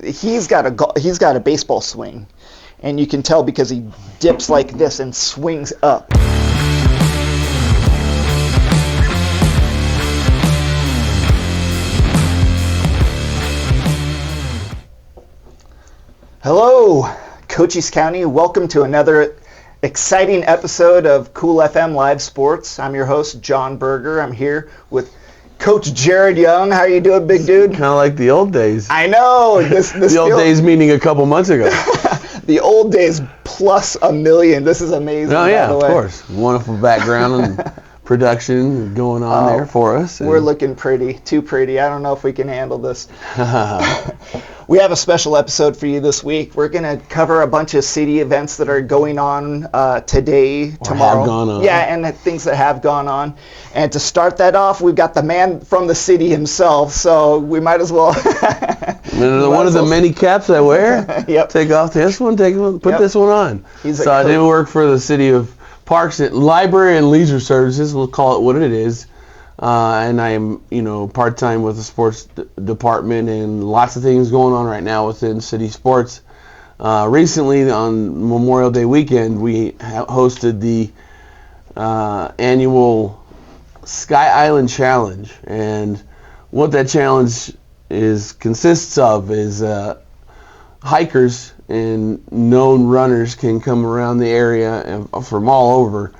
He's got a baseball swing, and you can tell because he dips like this and swings up. Hello, Cochise County. Welcome to another exciting episode of Cool FM Live Sports. I'm your host, John Berger. I'm here with Coach Jarad Young. How are you doing, big dude? Kind of like the old days. I know. The old days meaning a couple months ago. The old days plus a million. This is amazing. Oh, yeah, of course. Wonderful background and production going on there for us. We're looking pretty. Too pretty. I don't know if we can handle this. We have a special episode for you this week. We're going to cover a bunch of city events that are going on today, tomorrow. Have gone on. Yeah, and things that have gone on. And to start that off, we've got the man from the city himself, so we might as well. One of the many caps I wear. Yep. Take off this one, put this one on. So I do work for the City of Parks, Library and Leisure Services. We'll call it what it is. And I am, part-time with the sports department, and lots of things going on right now within city sports. Recently, on Memorial Day weekend, we hosted the annual Sky Island Challenge, and what that challenge consists of is hikers and known runners can come around the area and from all over,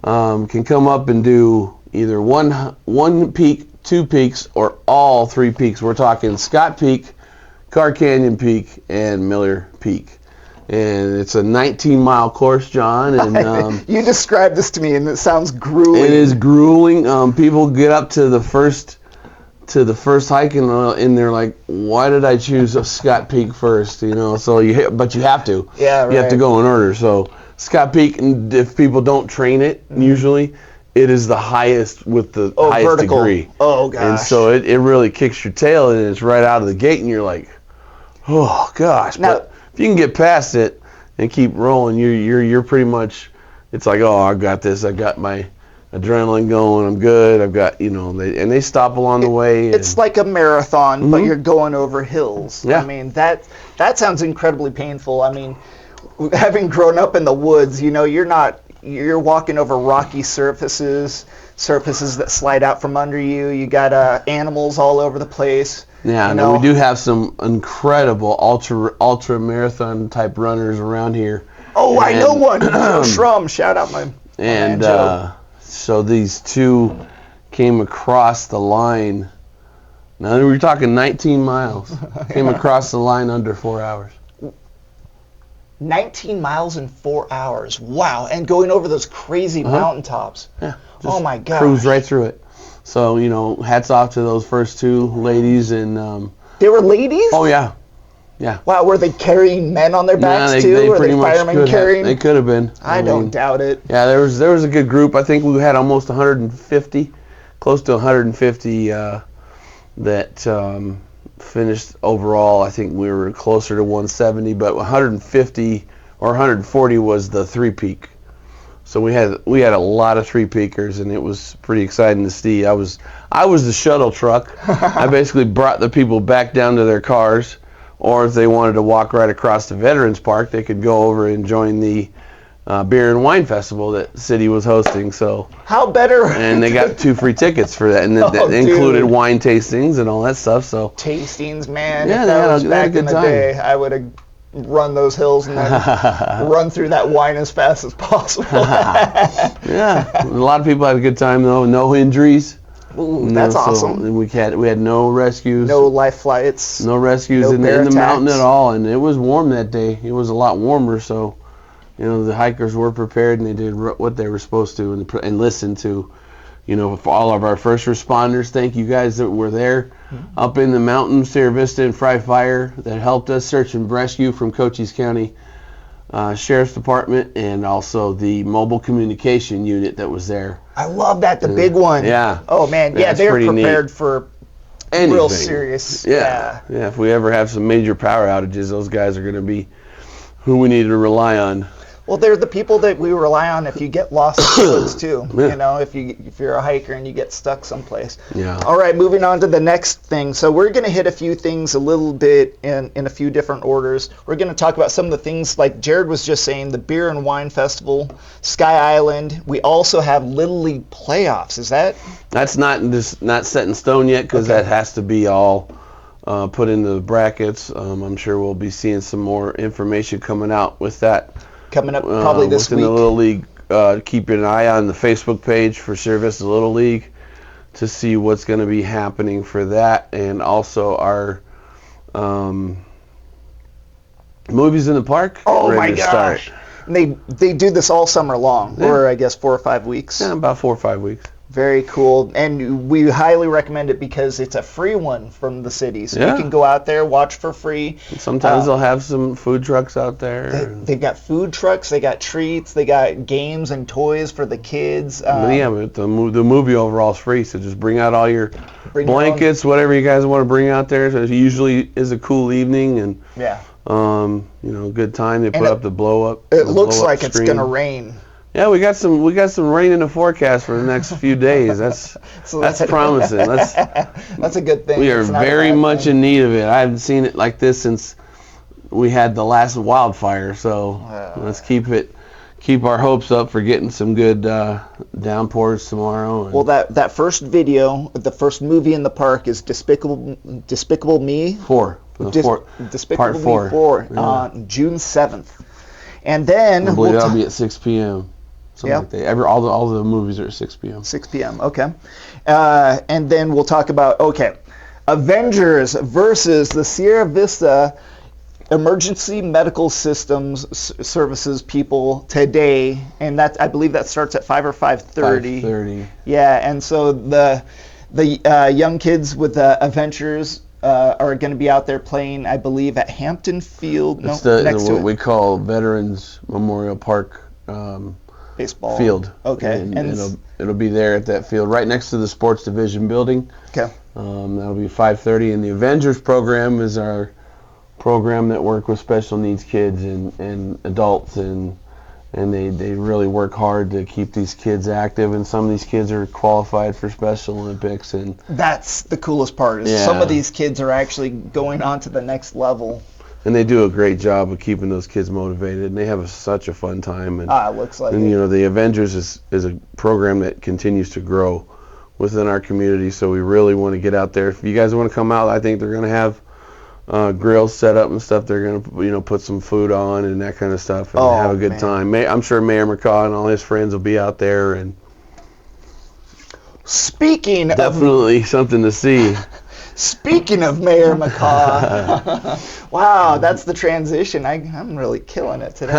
can come up and do either one peak, two peaks, or all three peaks. We're talking Scott Peak, Carr Canyon Peak, and Miller Peak. And it's a 19-mile course, John. And you described this to me, and it sounds grueling. It is grueling. People get up to the first hike, and they're like, "Why did I choose Scott Peak first?" So but you have to. Yeah, right. You have to go in order. So Scott Peak, and if people don't train it, usually it is the highest with the highest vertical degree. Oh, gosh. And so it really kicks your tail, and it's right out of the gate, and you're like, oh, gosh. Now, but if you can get past it and keep rolling, you're pretty much, it's like, oh, I got this. I got my adrenaline going. I'm good. I've got, and they stop along the way. It's like a marathon, but you're going over hills. Yeah. I mean, that sounds incredibly painful. I mean, having grown up in the woods, you're walking over rocky surfaces that slide out from under you. You got animals all over the place. Yeah, we do have some incredible ultra marathon type runners around here. Oh, I know one. Joe Shrum, shout out my man Joe. So these two came across the line. Now we're talking 19 miles. Came across the line under 4 hours. 19 miles in 4 hours. Wow. And going over those crazy mountaintops. Yeah. Oh, my God. Cruise right through it. So, hats off to those first two ladies. And they were ladies? Oh, yeah. Yeah. Wow. Were they carrying men on their backs, too? Were they firemen carrying? They could have been. I don't doubt it. Yeah, there was a good group. I think we had almost 150, close to 150 that finished overall. I think we were closer to 170, but 150 or 140 was the three peak. So we had a lot of three peakers, and it was pretty exciting to see. I was the shuttle truck. I basically brought the people back down to their cars, or if they wanted to walk right across the Veterans Park, they could go over and join the beer and wine festival that the city was hosting. So how better? And they got 2 free tickets for that, and that included wine tastings and all that stuff. So tastings, man. Yeah, if that was back in the day, I would have run those hills and then run through that wine as fast as possible. Yeah, a lot of people had a good time though. No injuries. Ooh, that's awesome. We had no rescues. No life flights. No rescues in the mountain at all, and it was warm that day. It was a lot warmer, so the hikers were prepared and they did what they were supposed to and listened to. For all of our first responders, thank you guys that were there up in the mountains, Sierra Vista and Fry Fire, that helped us search and rescue from Cochise County Sheriff's Department, and also the mobile communication unit that was there. I love that, the big one. Yeah. Oh, man. Yeah, they're prepared for anything. Real serious. Yeah. If we ever have some major power outages, those guys are going to be who we need to rely on. Well, they're the people that we rely on if you get lost in the woods too. Yeah. You know, if you're a hiker and you get stuck someplace. Yeah. All right, moving on to the next thing. So we're going to hit a few things a little bit in a few different orders. We're going to talk about some of the things like Jarad was just saying, the Beer and Wine Festival, Sky Island. We also have Little League playoffs. Is that? That's not set in stone yet because that has to be all put into the brackets. I'm sure we'll be seeing some more information coming out with that. Coming up probably this within week. the Little League. Keep an eye on the Facebook page for Sierra Vista Little League to see what's going to be happening for that, and also our movies in the park. Oh ready my to gosh! start. And they do this all summer long, or I guess 4 or 5 weeks. Yeah, about 4 or 5 weeks. Very cool, and we highly recommend it because it's a free one from the city, so Yeah. you can go out there, watch for free. Sometimes they'll have some food trucks out there. They've got food trucks, they got treats, they got games and toys for the kids. But the movie overall is free, so just bring out all your Bring your blankets, whatever you guys want to bring out there. So it usually is a cool evening and Yeah. good time. They put up the blow up. It looks like it's gonna rain. Yeah, we got some rain in the forecast for the next few days. That's promising. That's a good thing. We are It's not a very bad much thing. in need of it. I haven't seen it like this since we had the last wildfire. So let's keep our hopes up for getting some good downpours tomorrow. Well, that first video, the first movie in the park is Despicable Me. Despicable Part Me 4. 4 Yeah. on June 7th. And then I believe that'll be at 6 p.m. Something like that. All the movies are at 6 p.m. 6 p.m. Okay. And then we'll talk about, Avengers versus the Sierra Vista Emergency Medical Systems Services people today. And I believe that starts at 5 or 5:30. 5:30. Yeah, and so the young kids with the Avengers are going to be out there playing, I believe, at Hampton Field. It's next to what it. we call Veterans Memorial Park Baseball field. Okay. And it'll be there at that field, right next to the Sports Division building. Okay. That'll be 5:30. And the Avengers program is our program that work with special needs kids and adults, and they really work hard to keep these kids active, and some of these kids are qualified for Special Olympics. And That's the coolest part, is some of these kids are actually going on to the next level. And they do a great job of keeping those kids motivated, and they have such a fun time. And It looks like and the Avengers is a program that continues to grow within our community, so we really want to get out there. If you guys want to come out, I think they're going to have grills set up and stuff. They're going to put some food on and that kind of stuff, and have a good time. I'm sure Mayor McCaw and all his friends will be out there, and definitely something to see. Speaking of Mayor McCaw, wow, that's the transition. I'm really killing it today.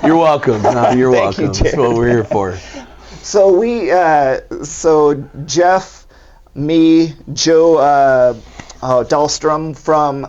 You're welcome. You're Thank you, welcome. That's what we're here for. So Jeff, me, Joe Dahlstrom from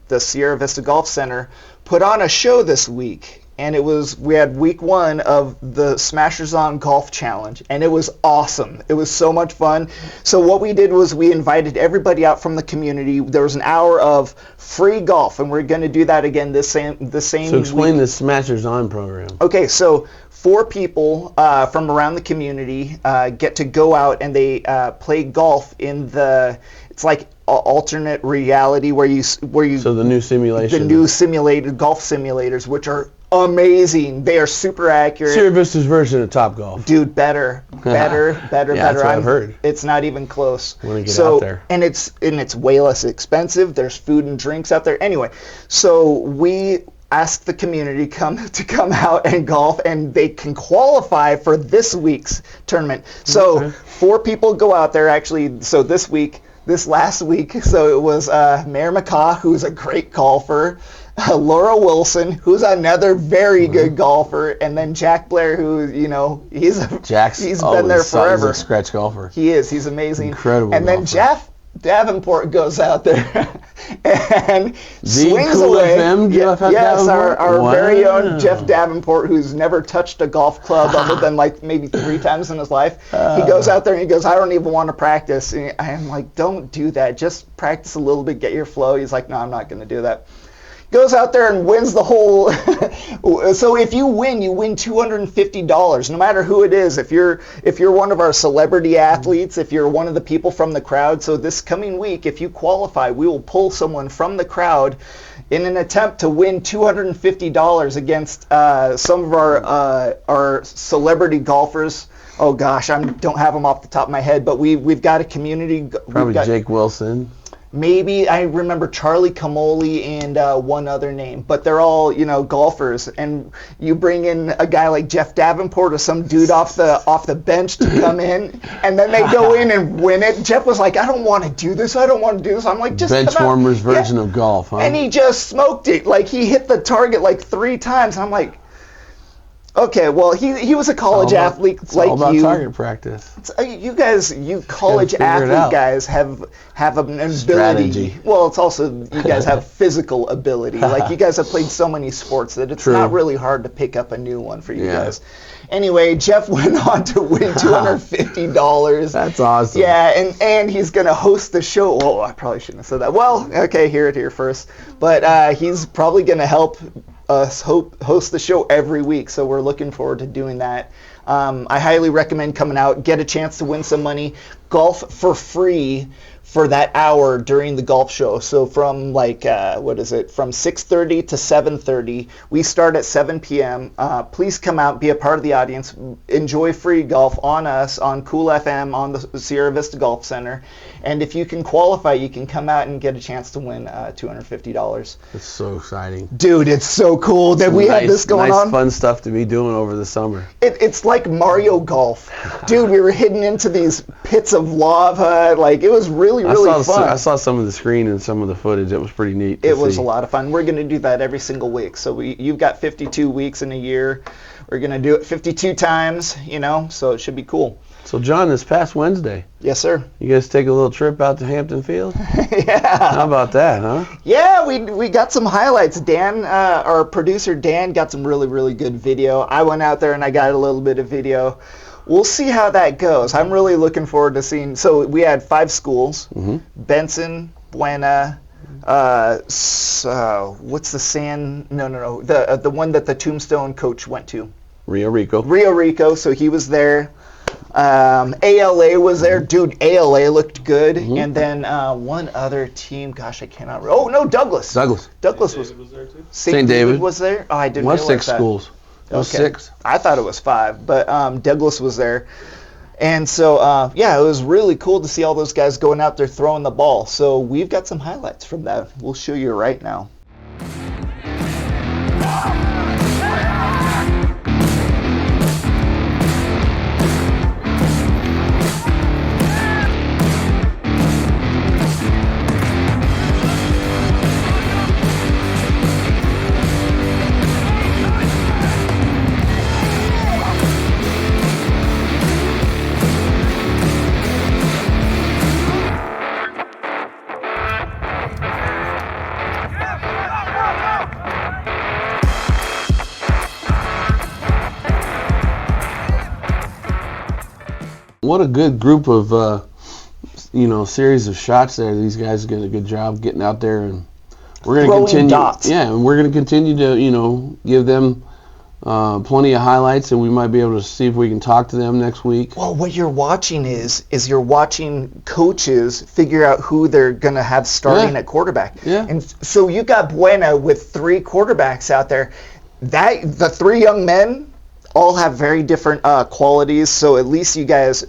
the Sierra Vista Golf Center put on a show this week. And we had week 1 of the Smashers On Golf Challenge, and it was awesome. It was so much fun. So what we did was we invited everybody out from the community. There was an hour of free golf, and we're going to do that again the same So explain week. the Smashers On program. Okay, so 4 people from around the community get to go out and they play golf in it's like alternate reality where you So the new simulation. the new simulated golf simulators, which are amazing. They are super accurate. Sierra Vista's version of Top Golf. Dude, better. That's what I've heard. It's not even close. Want to get out there. And it's way less expensive. There's food and drinks out there. Anyway, so we asked the community to come out and golf, and they can qualify for this week's tournament. So 4 people go out there actually. So this last week, so it was Mayor McCaw, who's a great golfer, Laura Wilson, who's another very good golfer, and then Jack Blair, who, he's been there forever. He's a scratch golfer. He is. He's amazing. Incredible And then golfer. Jeff Davenport goes out there and swings Cool away. FM, Jeff Yes, Davenport? our very own Wow. Jeff Davenport, who's never touched a golf club other than like maybe 3 times in his life. He goes out there and he goes, I don't even want to practice. And I'm like, don't do that. Just practice a little bit, get your flow. He's like, no, I'm not going to do that. Goes out there and wins the whole. So if you win $250. No matter who it is. If you're one of our celebrity athletes, if you're one of the people from the crowd. So this coming week, if you qualify, we will pull someone from the crowd in an attempt to win $250 against some of our celebrity golfers. Oh gosh, I don't have them off the top of my head, but we've got a community. Probably Jake Wilson. Maybe I remember Charlie Camoli and one other name, but they're all golfers. And you bring in a guy like Jeff Davenport or some dude off the bench to come in, and then they go in and win it. Jeff was like, I don't want to do this. I'm like, just Benchwarmers version of golf, huh? And he just smoked it. Like he hit the target like 3 times. I'm like, okay, well, he was a college athlete like you. It's all about target practice. You college athlete guys have an ability. Strategy. Well, it's also you guys have physical ability. Like you guys have played so many sports that it's not really hard to pick up a new one for you guys. Anyway, Jeff went on to win $250. That's awesome. Yeah, and he's going to host the show. Oh, I probably shouldn't have said that. Well, okay, hear it here first. But he's probably going to help us host the show every week, so we're looking forward to doing that. I highly recommend coming out, get a chance to win some money, golf for free for that hour during the golf show. So from from 6:30 to 7:30. We start at 7 p.m. Please come out, be a part of the audience, enjoy free golf on us, on Cool FM, on the Sierra Vista Golf Center. And if you can qualify, you can come out and get a chance to win $250. It's so exciting. Dude, it's so cool that we have this going on. Nice fun stuff to be doing over the summer. It's like Mario Golf. Dude, we were hidden into these pits of lava. Like, it was really fun. I saw some of the screen and some of the footage. It was pretty neat to see. It was a lot of fun. We're going to do that every single week. So you've got 52 weeks in a year. We're going to do it 52 times, so it should be cool. So, John, this past Wednesday. Yes, sir. You guys take a little trip out to Hampton Field? Yeah. How about that, huh? Yeah, we got some highlights. Dan, our producer Dan, got some really good video. I went out there and I got a little bit of video. We'll see how that goes. I'm really looking forward to seeing. So we had 5 schools: Benson, Buena. What's the San? No. The one that the Tombstone coach went to. Rio Rico. Rio Rico. So he was there. ALA was there. Dude, ALA looked good. And then one other team, gosh, I cannot remember. Oh, no, Douglas. Douglas was there too. St. David was there? Oh, I didn't realize that. 6 schools. It was 6. I thought it was 5, but Douglas was there. And so, it was really cool to see all those guys going out there throwing the ball. So we've got some highlights from that. We'll show you right now. What a good group of, series of shots there. These guys did a good job getting out there, and we're going to continue. Dots. Yeah, and we're going to continue to, give them plenty of highlights, and we might be able to see if we can talk to them next week. Well, what you're watching is you're watching coaches figure out who they're going to have starting at quarterback. Yeah. And so you got Buena with 3 quarterbacks out there. The 3 young men all have very different qualities, so at least you guys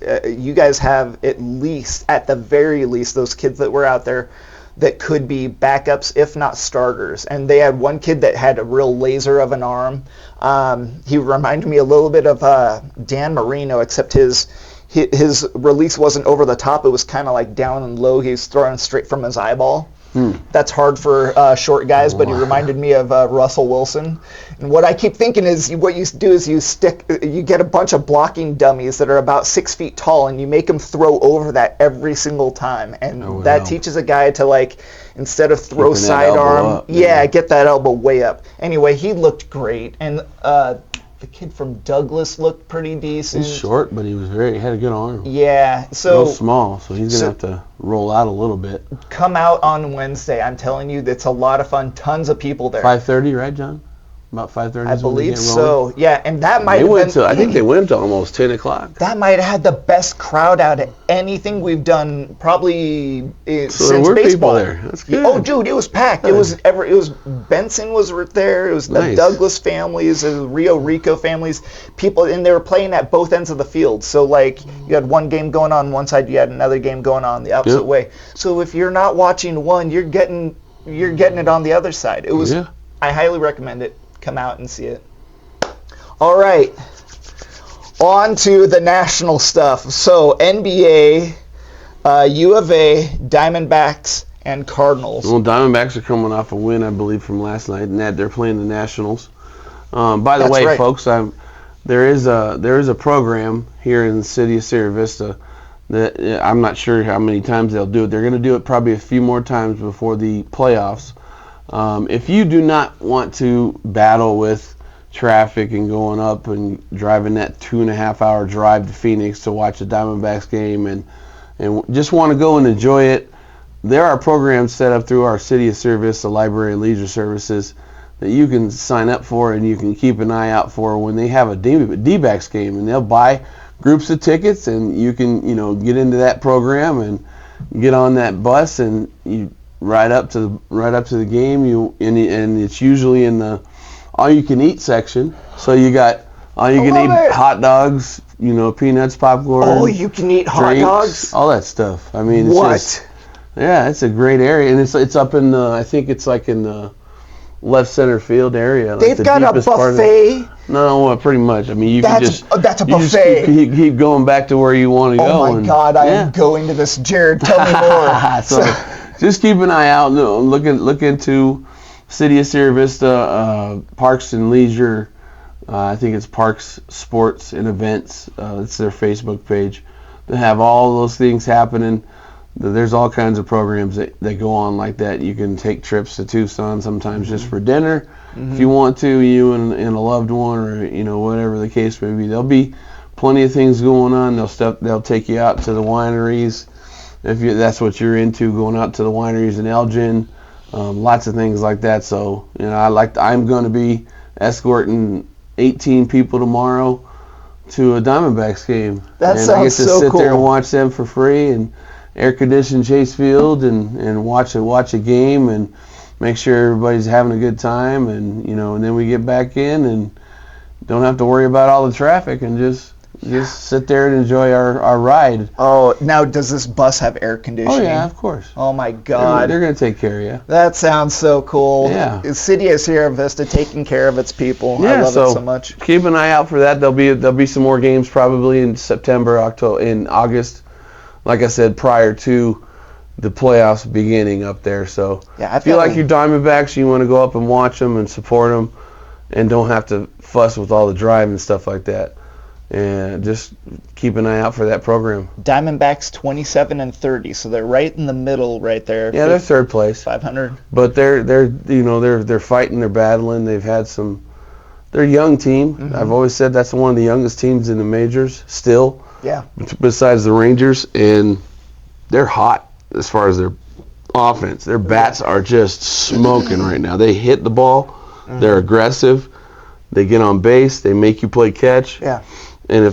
have at the very least those kids that were out there that could be backups, if not starters. And they had one kid that had a real laser of an arm. He reminded me a little bit of Dan Marino, except his release wasn't over the top. It was kind of like down and low. He was throwing straight from his eyeball. That's hard for short guys, but he reminded me of Russell Wilson. And what I keep thinking is what you do is you get a bunch of blocking dummies that are about 6 feet tall, and you make them throw over that every single time. And that teaches a guy to, instead of throw sidearm, get that elbow way up. Anyway, he looked great. And the kid from Douglas looked pretty decent. He's short, but he had a good arm. Yeah, Real small, so he's gonna have to roll out a little bit. Come out on Wednesday. I'm telling you, it's a lot of fun. Tons of people there. 5:30, right, John? About 5:30. I believe so. Yeah, and that might They have went been. to. I think they went to almost 10 o'clock. That might have had the best crowd out of anything we've done probably So since there were baseball. people there. That's good. Oh, dude, it was packed. It was Benson was there. It was the Nice. Douglas families, the Rio Rico families, people, and they were playing at both ends of the field. So like you had one game going on one side, you had another game going on the opposite way. So if you're not watching one, you're getting it on the other side. It was. Yeah. I highly recommend it. Come out and see it. All right. On to the national stuff. So NBA, U of A, Diamondbacks, and Cardinals. Well, Diamondbacks are coming off a win, I believe, from last night, and they're playing the Nationals. By the That's way, right. folks, there is a program here in the city of Sierra Vista that I'm not sure how many times they'll do it. They're going to do it probably a few more times before the playoffs. If you do not want to battle with traffic and going up and driving that 2.5-hour drive to Phoenix to watch a Diamondbacks game and just want to go and enjoy it, there are programs set up through our City of Sierra Vista Library and Leisure Services that you can sign up for and you can keep an eye out for when they have a D-backs game, and they'll buy groups of tickets and you can get into that program and get on that bus and you ride up to the game. And it's usually in the all-you-can-eat section. So you got all-you-can-eat hot dogs, peanuts, popcorn. Oh, you can eat hot drinks, dogs? all that stuff. I mean, What? It's a great area, and it's up in I think it's like in the left center field area. They've got a buffet. No, pretty much. I mean, you can just that's a you just buffet. keep going back to where you want to go. Oh my God, I am going to this. Jared, tell me more. So just keep an eye out. Look into City of Sierra Vista Parks and Leisure. I think it's Parks, Sports, and Events. It's their Facebook page. They have all those things happening. There's all kinds of programs that go on like that. You can take trips to Tucson sometimes just for dinner. If you want to, you and a loved one, or whatever the case may be. There'll be plenty of things going on. They'll take you out to the wineries if that's what you're into, going out to the wineries in Elgin. Lots of things like that. So I'm going to be escorting 18 people tomorrow to a Diamondbacks game. That and sounds I get to so sit cool. there and watch them for free and air-conditioned Chase Field and watch a game and make sure everybody's having a good time, and and then we get back in and don't have to worry about all the traffic and just sit there and enjoy our ride. Oh, now does this bus have air conditioning? Oh yeah, of course. Oh my God. They're going to take care of you. That sounds so cool. Yeah. The City of Sierra Vista taking care of its people. Yeah, I love it so much. Keep an eye out for that. There'll be some more games probably in September, October, in August. Like I said, prior to the playoffs beginning up there. So Yeah, if you like your Diamondbacks, you want to go up and watch them and support them and don't have to fuss with all the drive and stuff like that. And just keep an eye out for that program. Diamondbacks 27-30, so they're right in the middle, right there. Yeah, they're third place. 500. But they're fighting, they're battling. They've had they're a young team. I've always said that's one of the youngest teams in the majors still. Yeah. Besides the Rangers, and they're hot as far as their offense. Their bats are just smoking right now. They hit the ball. They're aggressive. They get on base. They make you play catch. Yeah. And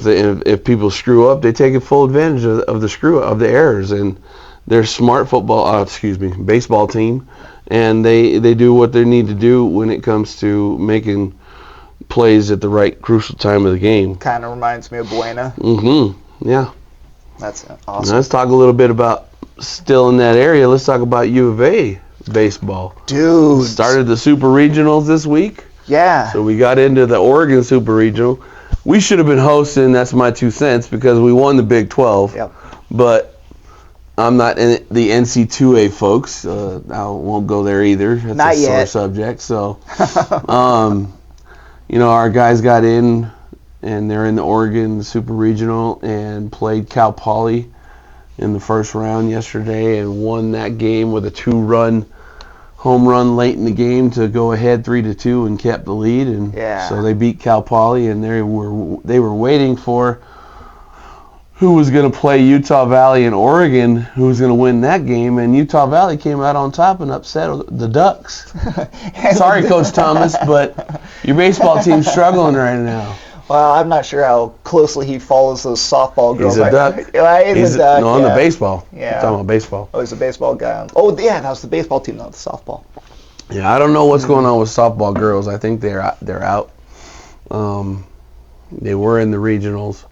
if people screw up, they take full advantage of the errors. And they're smart baseball team, and they do what they need to do when it comes to making plays at the right crucial time of the game. Kind of reminds me of Buena. Yeah. That's Now awesome. let's talk a little bit about still in that area. Let's talk about U of A baseball. Dude. Started the Super Regionals this week. Yeah. So we got into the Oregon Super Regional. We should have been hosting, that's my 2 cents, because we won the Big 12. Yep. But I'm not in the NC2A folks. I won't go there either. That's Not a sore yet. subject. So, our guys got in, and they're in the Oregon Super Regional and played Cal Poly in the first round yesterday and won that game with a 2-run home run late in the game to go ahead 3-2 and kept the lead, and so they beat Cal Poly, and they were waiting for who was going to play Utah Valley and Oregon, who was going to win that game, and Utah Valley came out on top and upset the Ducks. Sorry, Coach Thomas, but your baseball team's struggling right now. Well, I'm not sure how closely he follows those softball girls. He's a Duck. He's a Duck. No, on the baseball. Yeah. I'm talking about baseball. Oh, he's a baseball guy. Oh, yeah, that was the baseball team, not the softball. Yeah, I don't know what's going on with softball girls. I think they're out. They were in the regionals.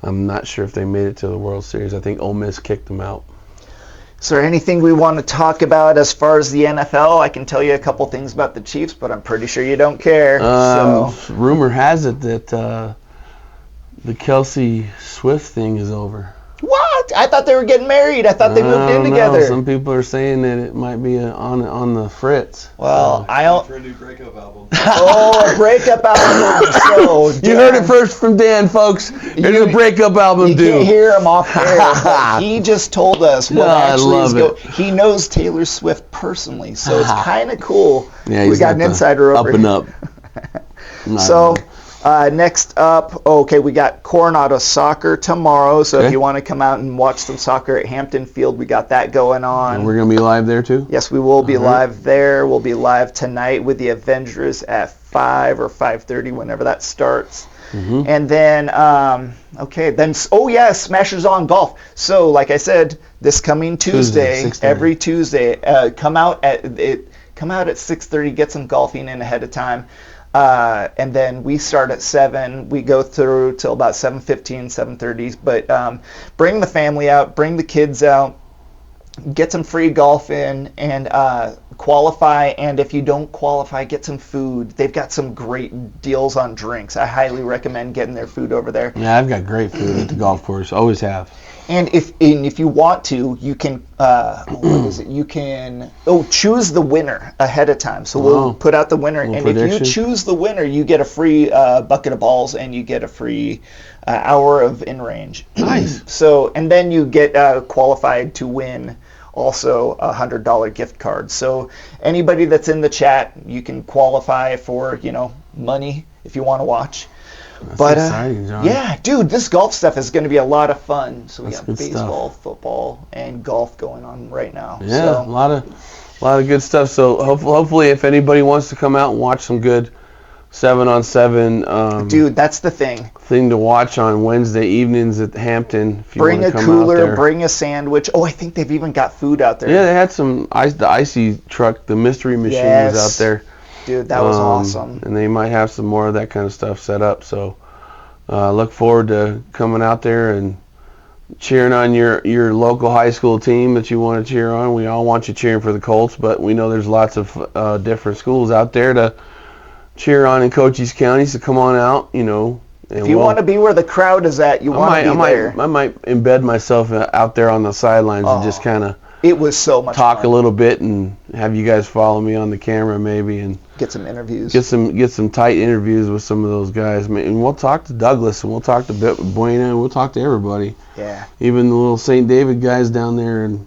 I'm not sure if they made it to the World Series. I think Ole Miss kicked them out. Is there anything we want to talk about as far as the NFL? I can tell you a couple things about the Chiefs, but I'm pretty sure you don't care. Rumor has it that the Kelsey Swift thing is over. What? I thought they were getting married. I thought they moved in together. Some people are saying that it might be on the fritz. Well, I don't. For a new breakup album. Oh, a breakup album. So, you heard it first from Dan, folks. There's a breakup album due. You can't hear him off air. But he just told us what actually is going. He knows Taylor Swift personally, so it's kind of cool. Yeah, we got an insider over up and up. So. Next up, we got Coronado Soccer tomorrow. So if you want to come out and watch some soccer at Hampton Field, we got that going on. And we're going to be live there too? Yes, we will be live there. We'll be live tonight with the Avengers at 5 or 5:30, whenever that starts. Mm-hmm. And then, Smashers on Golf. So, like I said, this coming Tuesday, every Tuesday, come out at 6:30, get some golfing in ahead of time. And then we start at 7. We go through till about 7:15, 7:30. But bring the family out, bring the kids out, get some free golf in, and qualify. And if you don't qualify, get some food. They've got some great deals on drinks. I highly recommend getting their food over there. Yeah, I've got great food at the golf course. Always have. And if you want to, you can You can choose the winner ahead of time. So we'll put out the winner, and if you choose the winner, you get a free bucket of balls and you get a free hour of in range. Nice. So and then you get qualified to win also a $100 gift card. So anybody that's in the chat, you can qualify for money if you want to watch. That's exciting, John. Yeah, dude, this golf stuff is going to be a lot of fun. So we got baseball, stuff. Football, and golf going on right now. Yeah, so. a lot of good stuff. So hopefully, if anybody wants to come out and watch some good 7-on-7, dude, that's the thing to watch on Wednesday evenings at Hampton. If you bring a come cooler, bring a sandwich. Oh, I think they've even got food out there. Yeah, they had some the icy truck, the mystery machine was out there. Dude, that was awesome. And they might have some more of that kind of stuff set up. So look forward to coming out there and cheering on your local high school team that you want to cheer on. We all want you cheering for the Colts, but we know there's lots of different schools out there to cheer on in Cochise County. So come on out, And if you want to be where the crowd is at, you want to be there. I might embed myself out there on the sidelines and just kind of. It was so much talk fun. A little bit and have you guys follow me on the camera maybe and get some interviews. Get some tight interviews with some of those guys. And we'll talk to Douglas and we'll talk to Buena and we'll talk to everybody. Yeah. Even the little St. David guys down there and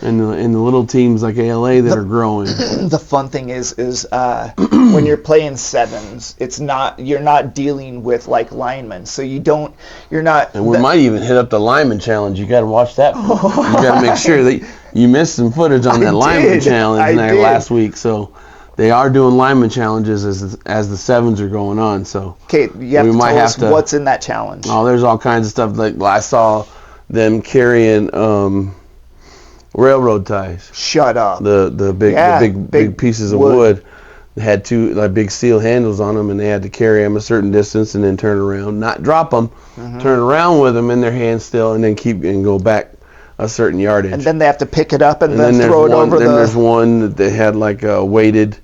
the little teams like ALA that are growing. The fun thing is when you're playing sevens, you're not dealing with like linemen, so you're not. And we might even hit up the lineman challenge. You got to watch that. You got to make sure that you missed some footage on that lineman challenge last week. So they are doing lineman challenges as the sevens are going on. So okay, you have to tell us what's in that challenge. Oh, there's all kinds of stuff. Like I saw them carrying. Railroad ties. Shut up. The big pieces of wood. They had two big steel handles on them, and they had to carry them a certain distance and then turn around, not drop them, turn around with them in their hands still, and then go back a certain yardage. And then they have to pick it up and then throw it over Then there's one that they had like a weighted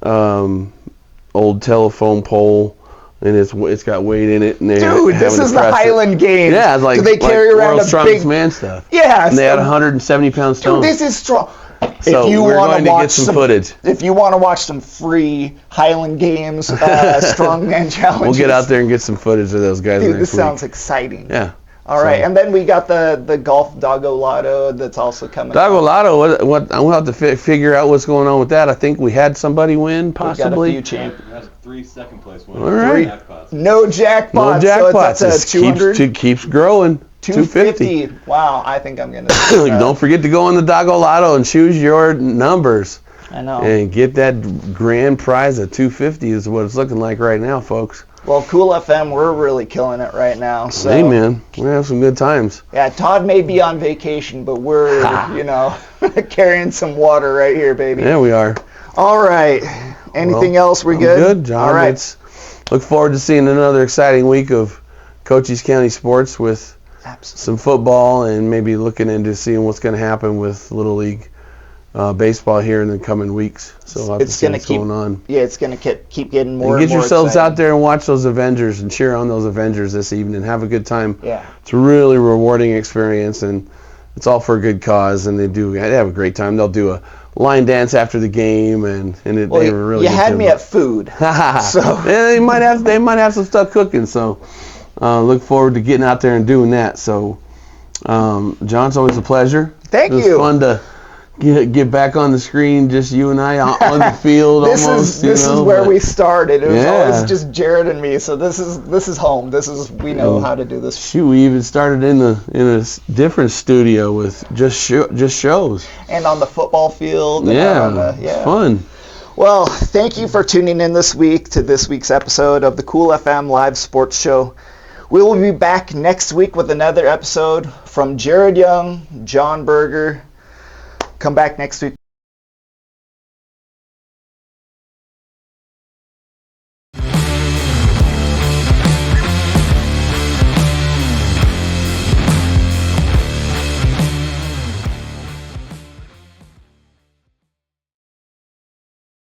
old telephone pole. And it's got weight in it, and this is the Highland Games. Yeah, it's like do they carry around a big man stuff. Yeah, and they had 170-pound stones. Dude, this is strong. So we're going to get some footage. If you want to watch some free Highland Games strongman challenges, we'll get out there and get some footage of those guys. Dude, this sounds exciting. Yeah. All right, and then we got the golf Doggo Lotto that's also coming. Doggo Lotto, what we'll have to figure out what's going on with that. I think we had somebody win, possibly. We got a few champions. We had 3 second-place winners. All right. No jackpots. No jackpots. So that's 200. Keeps growing. 250. Wow, I think I'm gonna. Don't forget to go on the Doggo Lotto and choose your numbers. I know. And get that grand prize of 250 is what it's looking like right now, folks. Well, Cool FM, we're really killing it right now. So. Hey, man, we're gonna have some good times. Yeah, Todd may be on vacation, but we're, carrying some water right here, baby. Yeah, we are. All right. Anything else? We're good? Good, John. All right. Look forward to seeing another exciting week of Cochise County sports with some football and maybe looking into seeing what's going to happen with Little League baseball here in the coming weeks. So we'll have to see what's going on. Yeah, it's going to keep getting more and and more yourselves exciting. out there and watch those Avengers and cheer on those Avengers this evening. Have a good time. Yeah. It's a really rewarding experience, and it's all for a good cause, and they have a great time. They'll do a line dance after the game, they were really you good had time. me at food. So yeah, they might have some stuff cooking, so look forward to getting out there and doing that. So John, it's always a pleasure. Thank you. It was fun to get back on the screen, just you and I on the field. This almost, is where we started. It was Yeah. always just Jarad and me. So this is home. We know how to do this. Shoot, we even started in a different studio with just shows. And on the football field. It's fun. Well, thank you for tuning in this week to this week's episode of the Cool FM Live Sports Show. We will be back next week with another episode from Jarad Young, John Berger. Come back next week.